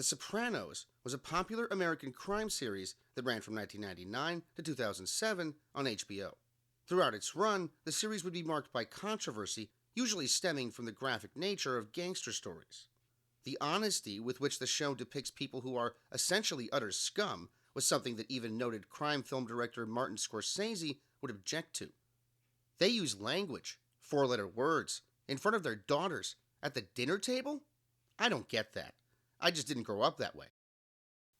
The Sopranos was a popular American crime series that ran from 1999 to 2007 on HBO. Throughout its run, the series would be marked by controversy, usually stemming from the graphic nature of gangster stories. The honesty with which the show depicts people who are essentially utter scum was something that even noted crime film director Martin Scorsese would object to. They use language, four-letter words, in front of their daughters, at the dinner table? I don't get that. I just didn't grow up that way.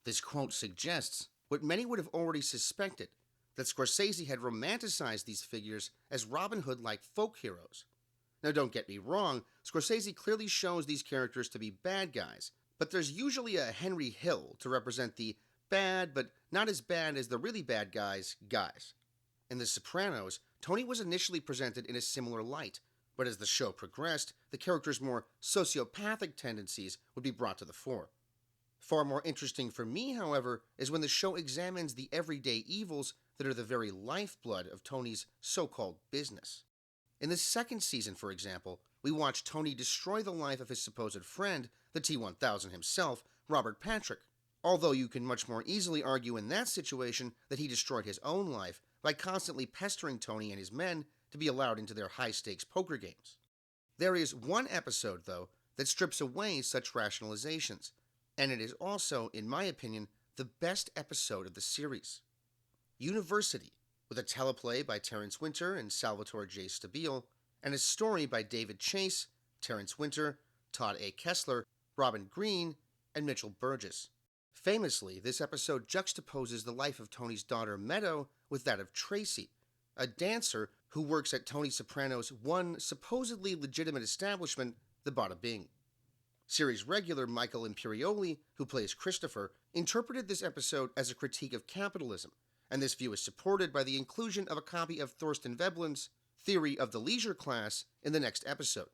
This quote suggests what many would have already suspected, that Scorsese had romanticized these figures as Robin Hood-like folk heroes. Now don't get me wrong, Scorsese clearly shows these characters to be bad guys, but there's usually a Henry Hill to represent the bad but not as bad as the really bad guys. In The Sopranos, Tony was initially presented in a similar light, but as the show progressed, the character's more sociopathic tendencies would be brought to the fore. Far more interesting for me, however, is when the show examines the everyday evils that are the very lifeblood of Tony's so-called business. In the second season, for example, we watch Tony destroy the life of his supposed friend, the T-1000 himself, Robert Patrick, although you can much more easily argue in that situation that he destroyed his own life by constantly pestering Tony and his men to be allowed into their high-stakes poker games. There is one episode, though, that strips away such rationalizations, and it is also, in my opinion, the best episode of the series. University, with a teleplay by Terence Winter and Salvatore J. Stabile, and a story by David Chase, Terence Winter, Todd A. Kessler, Robin Green, and Mitchell Burgess. Famously, this episode juxtaposes the life of Tony's daughter Meadow with that of Tracy, a dancer who works at Tony Soprano's one supposedly legitimate establishment, the Bada Bing. Series regular Michael Imperioli, who plays Christopher, interpreted this episode as a critique of capitalism, and this view is supported by the inclusion of a copy of Thorsten Veblen's Theory of the Leisure Class in the next episode.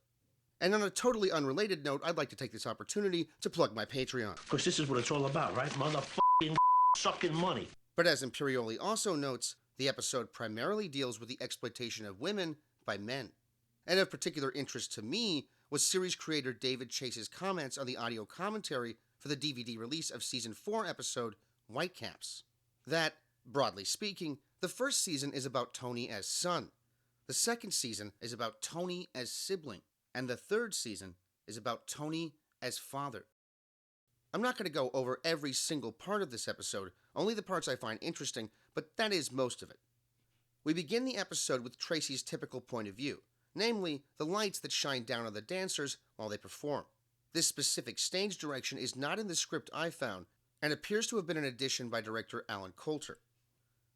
And on a totally unrelated note, I'd like to take this opportunity to plug my Patreon. Because this is what it's all about, right? Motherfucking sucking money. But as Imperioli also notes, the episode primarily deals with the exploitation of women by men. And of particular interest to me was series creator David Chase's comments on the audio commentary for the DVD release of Season 4 episode Whitecaps. That, broadly speaking, the first season is about Tony as son, the second season is about Tony as sibling, and the third season is about Tony as father. I'm not going to go over every single part of this episode, only the parts I find interesting, but that is most of it. We begin the episode with Tracy's typical point of view, namely the lights that shine down on the dancers while they perform. This specific stage direction is not in the script I found, and appears to have been an addition by director Alan Coulter.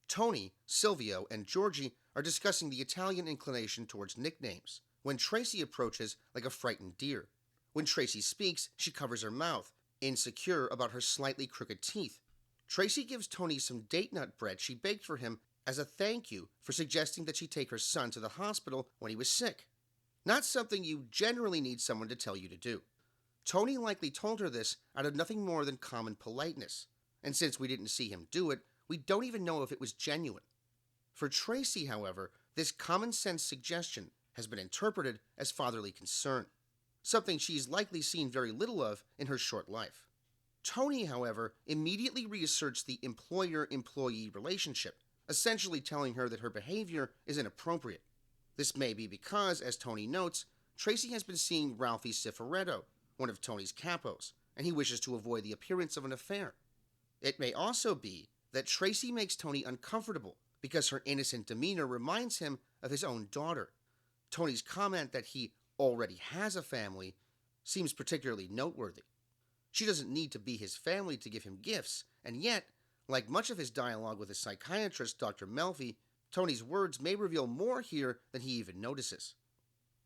Tony, Silvio, and Georgie are discussing the Italian inclination towards nicknames, when Tracy approaches like a frightened deer. When Tracy speaks, she covers her mouth, insecure about her slightly crooked teeth. Tracy gives Tony some date nut bread she baked for him as a thank you for suggesting that she take her son to the hospital when he was sick. Not something you generally need someone to tell you to do. Tony likely told her this out of nothing more than common politeness, and since we didn't see him do it, we don't even know if it was genuine. For Tracy, however, this common-sense suggestion has been interpreted as fatherly concern, something she's likely seen very little of in her short life. Tony, however, immediately reasserts the employer-employee relationship, essentially telling her that her behavior is inappropriate. This may be because, as Tony notes, Tracy has been seeing Ralphie Cifaretto, one of Tony's capos, and he wishes to avoid the appearance of an affair. It may also be that Tracy makes Tony uncomfortable because her innocent demeanor reminds him of his own daughter. Tony's comment that he already has a family seems particularly noteworthy. She doesn't need to be his family to give him gifts, and yet, like much of his dialogue with his psychiatrist, Dr. Melfi, Tony's words may reveal more here than he even notices.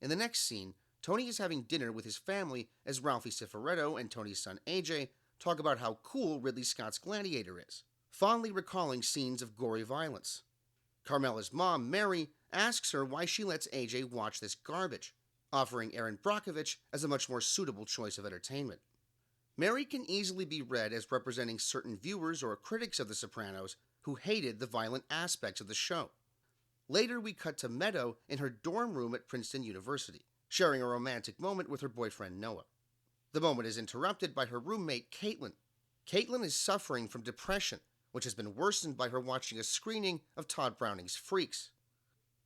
In the next scene, Tony is having dinner with his family as Ralphie Cifaretto and Tony's son AJ talk about how cool Ridley Scott's Gladiator is, fondly recalling scenes of gory violence. Carmela's mom, Mary, asks her why she lets AJ watch this garbage, offering Aaron Brockovich as a much more suitable choice of entertainment. Mary can easily be read as representing certain viewers or critics of The Sopranos who hated the violent aspects of the show. Later, we cut to Meadow in her dorm room at Princeton University, sharing a romantic moment with her boyfriend Noah. The moment is interrupted by her roommate, Caitlyn. Caitlyn is suffering from depression, which has been worsened by her watching a screening of Todd Browning's Freaks.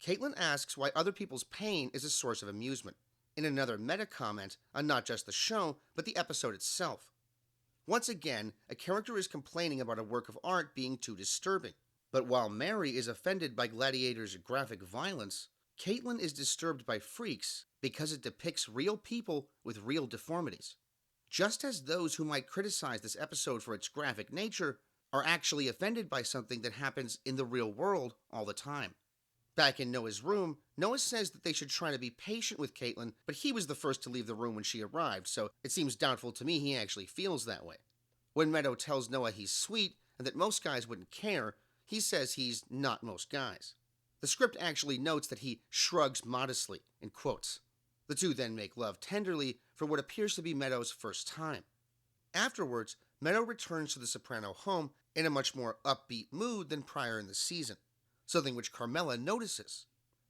Caitlyn asks why other people's pain is a source of amusement, in another meta comment on not just the show, but the episode itself. Once again, a character is complaining about a work of art being too disturbing. But while Mary is offended by Gladiator's graphic violence, Caitlyn is disturbed by Freaks because it depicts real people with real deformities. Just as those who might criticize this episode for its graphic nature are actually offended by something that happens in the real world all the time. Back in Noah's room, Noah says that they should try to be patient with Caitlyn, but he was the first to leave the room when she arrived, so it seems doubtful to me he actually feels that way. When Meadow tells Noah he's sweet and that most guys wouldn't care, he says he's not most guys. The script actually notes that he shrugs modestly, in quotes. The two then make love tenderly for what appears to be Meadow's first time. Afterwards, Meadow returns to the Soprano home in a much more upbeat mood than prior in the season, something which Carmela notices.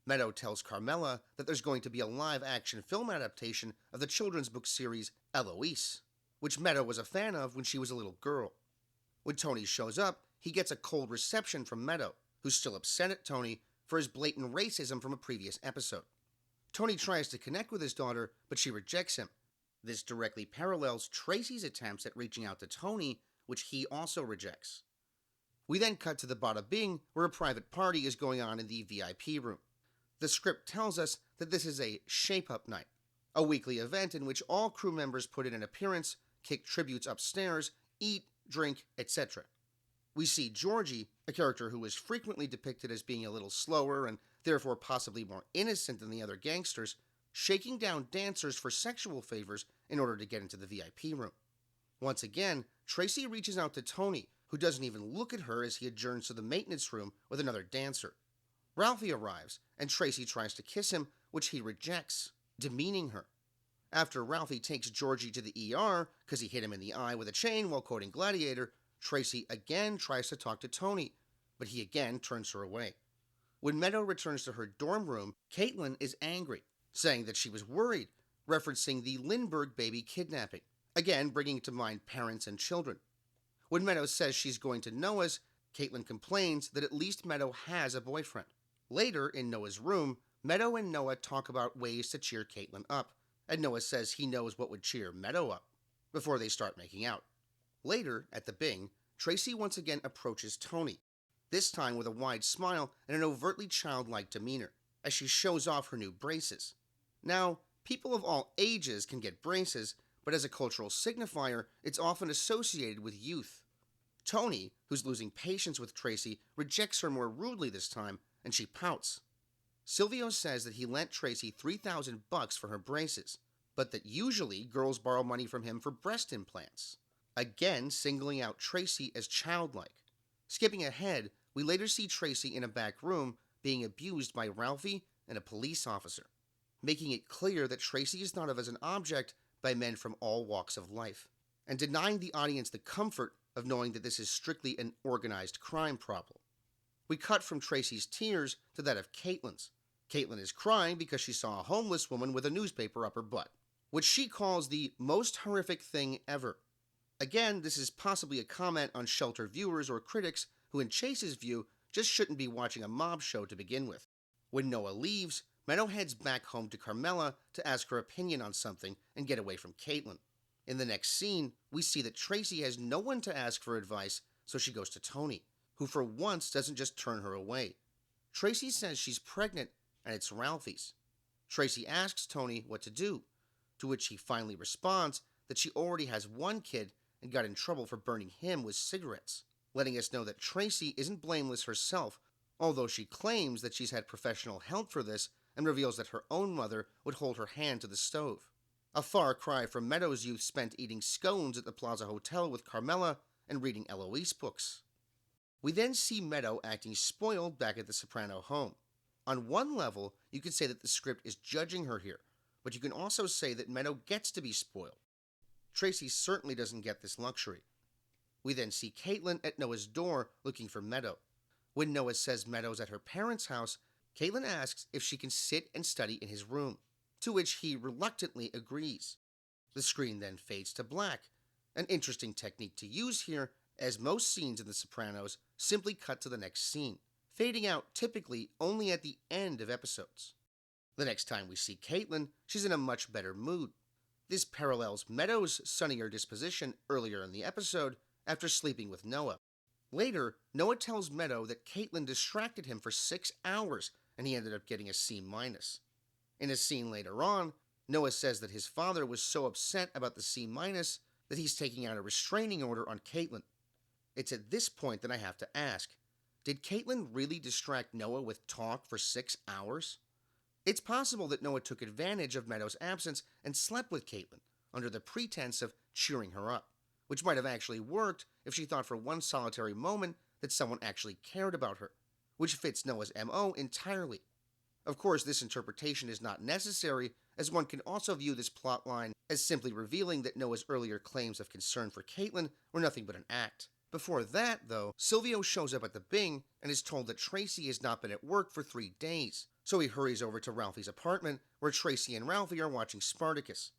Meadow tells Carmela that there's going to be a live-action film adaptation of the children's book series Eloise, which Meadow was a fan of when she was a little girl. When Tony shows up, he gets a cold reception from Meadow, who's still upset at Tony for his blatant racism from a previous episode. Tony tries to connect with his daughter, but she rejects him. This directly parallels Tracy's attempts at reaching out to Tony, which he also rejects. We then cut to the Bada Bing, where a private party is going on in the VIP room. The script tells us that this is a shape-up night, a weekly event in which all crew members put in an appearance, kick tributes upstairs, eat, drink, etc. We see Georgie, a character who is frequently depicted as being a little slower and therefore possibly more innocent than the other gangsters, shaking down dancers for sexual favors in order to get into the VIP room. Once again, Tracy reaches out to Tony, who doesn't even look at her as he adjourns to the maintenance room with another dancer. Ralphie arrives, and Tracy tries to kiss him, which he rejects, demeaning her. After Ralphie takes Georgie to the ER because he hit him in the eye with a chain while quoting Gladiator, Tracy again tries to talk to Tony, but he again turns her away. When Meadow returns to her dorm room, Caitlyn is angry, saying that she was worried, referencing the Lindbergh baby kidnapping, again bringing to mind parents and children. When Meadow says she's going to Noah's, Caitlyn complains that at least Meadow has a boyfriend. Later, in Noah's room, Meadow and Noah talk about ways to cheer Caitlyn up, and Noah says he knows what would cheer Meadow up, before they start making out. Later, at the Bing, Tracy once again approaches Tony, this time with a wide smile and an overtly childlike demeanor, as she shows off her new braces. Now, people of all ages can get braces, but as a cultural signifier, it's often associated with youth. Tony, who's losing patience with Tracy, rejects her more rudely this time, and she pouts. Silvio says that he lent Tracy $3,000 for her braces, but that usually girls borrow money from him for breast implants, again singling out Tracy as childlike. Skipping ahead, we later see Tracy in a back room being abused by Ralphie and a police officer, making it clear that Tracy is thought of as an object by men from all walks of life, and denying the audience the comfort of knowing that this is strictly an organized crime problem. We cut from Tracy's tears to that of Caitlyn's. Caitlyn is crying because she saw a homeless woman with a newspaper up her butt, which she calls the most horrific thing ever. Again, this is possibly a comment on shelter viewers or critics who, in Chase's view, just shouldn't be watching a mob show to begin with. When Noah leaves, Meadow heads back home to Carmela to ask her opinion on something and get away from Caitlyn. In the next scene, we see that Tracy has no one to ask for advice, so she goes to Tony, who for once doesn't just turn her away. Tracy says she's pregnant, and it's Ralphie's. Tracy asks Tony what to do, to which he finally responds that she already has one kid and got in trouble for burning him with cigarettes, letting us know that Tracy isn't blameless herself, although she claims that she's had professional help for this and reveals that her own mother would hold her hand to the stove. A far cry from Meadow's youth spent eating scones at the Plaza Hotel with Carmela and reading Eloise books. We then see Meadow acting spoiled back at the Soprano home. On one level, you could say that the script is judging her here, but you can also say that Meadow gets to be spoiled. Tracy certainly doesn't get this luxury. We then see Caitlyn at Noah's door looking for Meadow. When Noah says Meadow's at her parents' house, Caitlyn asks if she can sit and study in his room, to which he reluctantly agrees. The screen then fades to black, an interesting technique to use here, as most scenes in The Sopranos simply cut to the next scene, fading out typically only at the end of episodes. The next time we see Caitlyn, she's in a much better mood. This parallels Meadows' sunnier disposition earlier in the episode after sleeping with Noah. Later, Noah tells Meadow that Caitlyn distracted him for 6 hours and he ended up getting a C-. In a scene later on, Noah says that his father was so upset about the C- that he's taking out a restraining order on Caitlyn. It's at this point that I have to ask, did Caitlyn really distract Noah with talk for 6 hours? It's possible that Noah took advantage of Meadows' absence and slept with Caitlyn under the pretense of cheering her up, which might have actually worked if she thought for one solitary moment that someone actually cared about her, which fits Noah's MO entirely. Of course, this interpretation is not necessary, as one can also view this plotline as simply revealing that Noah's earlier claims of concern for Caitlyn were nothing but an act. Before that, though, Silvio shows up at the Bing and is told that Tracy has not been at work for 3 days, so he hurries over to Ralphie's apartment where Tracy and Ralphie are watching Spartacus.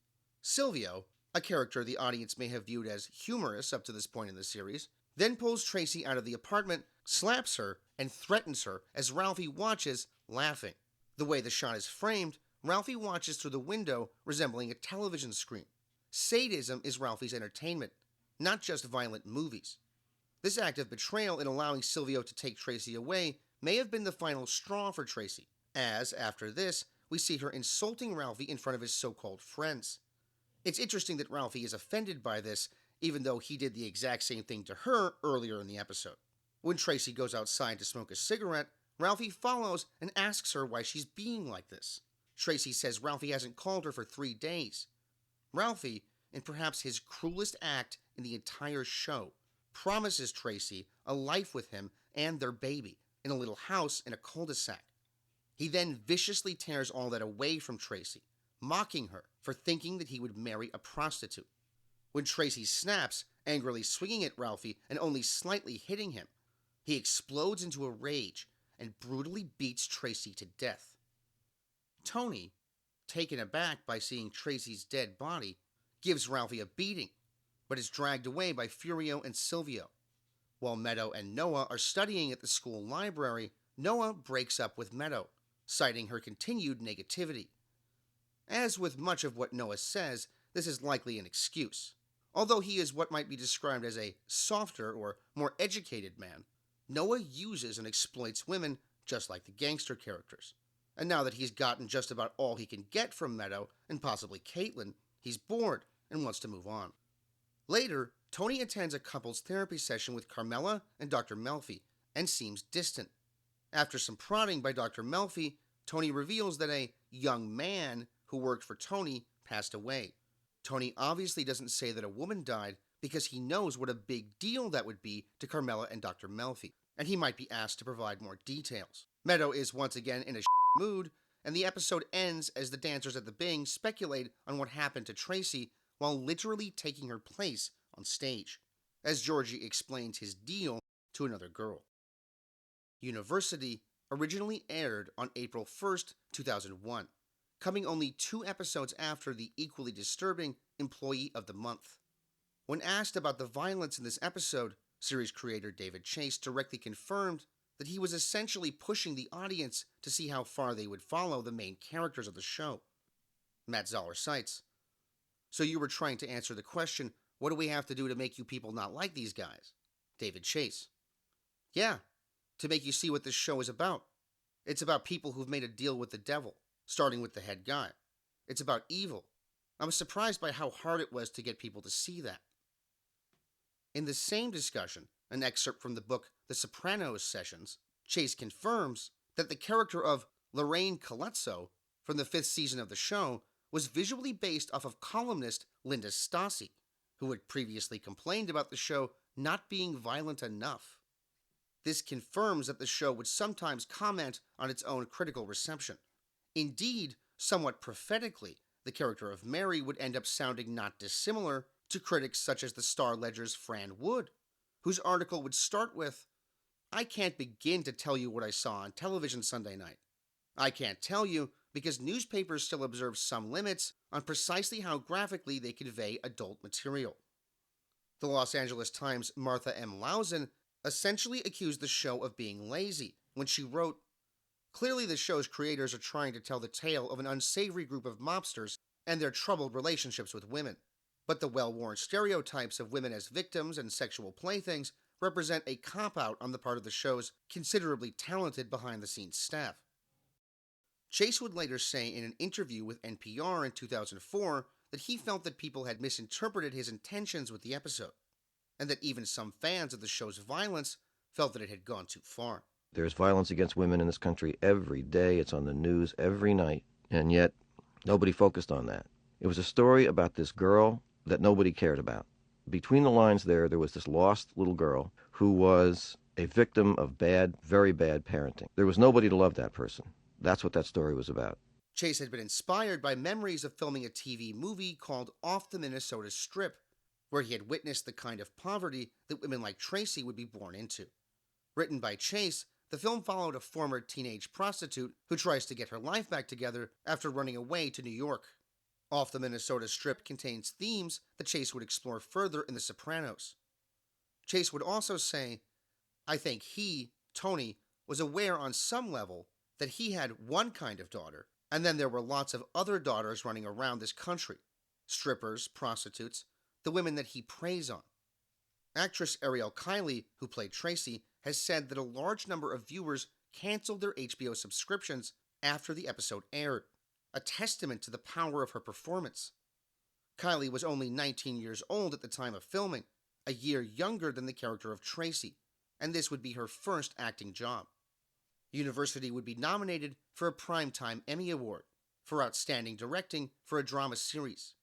Silvio, a character the audience may have viewed as humorous up to this point in the series, then pulls Tracy out of the apartment, slaps her, and threatens her as Ralphie watches, laughing. The way the shot is framed, Ralphie watches through the window resembling a television screen. Sadism is Ralphie's entertainment, not just violent movies. This act of betrayal in allowing Silvio to take Tracy away may have been the final straw for Tracy, as, after this, we see her insulting Ralphie in front of his so-called friends. It's interesting that Ralphie is offended by this, even though he did the exact same thing to her earlier in the episode. When Tracy goes outside to smoke a cigarette, Ralphie follows and asks her why she's being like this. Tracy says Ralphie hasn't called her for 3 days. Ralphie, in perhaps his cruelest act in the entire show, promises Tracy a life with him and their baby in a little house in a cul-de-sac. He then viciously tears all that away from Tracy, mocking her for thinking that he would marry a prostitute. When Tracy snaps, angrily swinging at Ralphie and only slightly hitting him, he explodes into a rage and brutally beats Tracy to death. Tony, taken aback by seeing Tracy's dead body, gives Ralphie a beating, but is dragged away by Furio and Silvio. While Meadow and Noah are studying at the school library, Noah breaks up with Meadow, citing her continued negativity. As with much of what Noah says, this is likely an excuse. Although he is what might be described as a softer or more educated man, Noah uses and exploits women just like the gangster characters. And now that he's gotten just about all he can get from Meadow, and possibly Caitlyn, he's bored and wants to move on. Later, Tony attends a couples therapy session with Carmela and Dr. Melfi, and seems distant. After some prodding by Dr. Melfi, Tony reveals that a young man who worked for Tony passed away. Tony obviously doesn't say that a woman died because he knows what a big deal that would be to Carmela and Dr. Melfi, and he might be asked to provide more details. Meadow is once again in a mood, and the episode ends as the dancers at the Bing speculate on what happened to Tracy while literally taking her place on stage, as Georgie explains his deal to another girl. University originally aired on April 1st, 2001, coming only 2 episodes after the equally disturbing Employee of the Month. When asked about the violence in this episode, series creator David Chase directly confirmed that he was essentially pushing the audience to see how far they would follow the main characters of the show. Matt Zoller cites, "So you were trying to answer the question, what do we have to do to make you people not like these guys?" David Chase, "Yeah, to make you see what this show is about. It's about people who've made a deal with the devil, starting with the head guy. It's about evil. I was surprised by how hard it was to get people to see that." In the same discussion, an excerpt from the book The Sopranos Sessions, Chase confirms that the character of Lorraine Colezzo from the 5th season of the show was visually based off of columnist Linda Stassi, who had previously complained about the show not being violent enough. This confirms that the show would sometimes comment on its own critical reception. Indeed, somewhat prophetically, the character of Mary would end up sounding not dissimilar to critics such as the Star-Ledger's Fran Wood, whose article would start with, "I can't begin to tell you what I saw on television Sunday night. I can't tell you because newspapers still observe some limits on precisely how graphically they convey adult material. The Los Angeles Times' Martha M. Lausen essentially accused the show of being lazy when she wrote, "Clearly the show's creators are trying to tell the tale of an unsavory group of mobsters and their troubled relationships with women. But the well-worn stereotypes of women as victims and sexual playthings represent a cop-out on the part of the show's considerably talented behind-the-scenes staff." Chase would later say in an interview with NPR in 2004 that he felt that people had misinterpreted his intentions with the episode, and that even some fans of the show's violence felt that it had gone too far. There's violence against women in this country every day. It's on the news every night, and yet nobody focused on that. It was a story about this girl that nobody cared about. Between the lines there was this lost little girl who was a victim of bad, very bad parenting. There was nobody to love that person. That's what that story was about. Chase had been inspired by memories of filming a TV movie called Off the Minnesota Strip, where he had witnessed the kind of poverty that women like Tracy would be born into. Written by Chase, the film followed a former teenage prostitute who tries to get her life back together after running away to New York. Off the Minnesota Strip contains themes that Chase would explore further in The Sopranos. Chase would also say, "I think he, Tony, was aware on some level that he had one kind of daughter, and then there were lots of other daughters running around this country. Strippers, prostitutes, the women that he preys on." Actress Ariel Kiley, who played Tracy, has said that a large number of viewers canceled their HBO subscriptions after the episode aired, a testament to the power of her performance. Kiley was only 19 years old at the time of filming, a year younger than the character of Tracy, and this would be her first acting job. University would be nominated for a Primetime Emmy Award for Outstanding Directing for a Drama Series.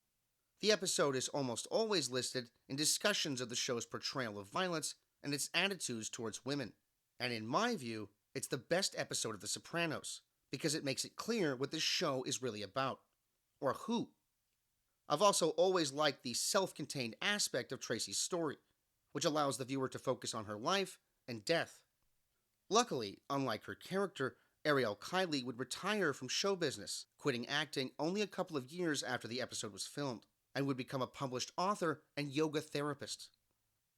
The episode is almost always listed in discussions of the show's portrayal of violence and its attitudes towards women. And in my view, it's the best episode of The Sopranos, because it makes it clear what this show is really about, or who. I've also always liked the self-contained aspect of Tracy's story, which allows the viewer to focus on her life and death. Luckily, unlike her character, Ariel Kiley would retire from show business, quitting acting only a couple of years after the episode was filmed, and would become a published author and yoga therapist.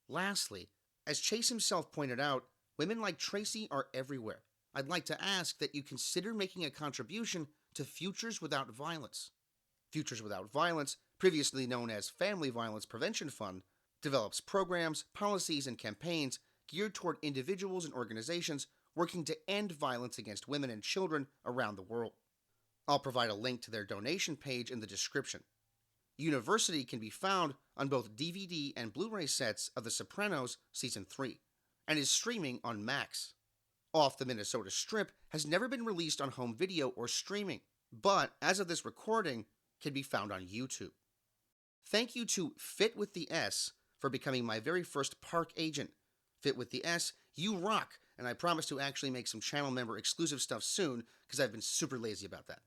Lastly, as Chase himself pointed out, women like Tracy are everywhere. I'd like to ask that you consider making a contribution to Futures Without Violence. Futures Without Violence, previously known as Family Violence Prevention Fund, develops programs, policies, and campaigns geared toward individuals and organizations working to end violence against women and children around the world. I'll provide a link to their donation page in the description. University can be found on both DVD and Blu-ray sets of The Sopranos Season 3, and is streaming on Max. Off the Minnesota Strip has never been released on home video or streaming, but as of this recording, can be found on YouTube. Thank you to Fit with the S for becoming my very first park agent. Fit with the S, you rock, and I promise to actually make some channel member exclusive stuff soon, because I've been super lazy about that.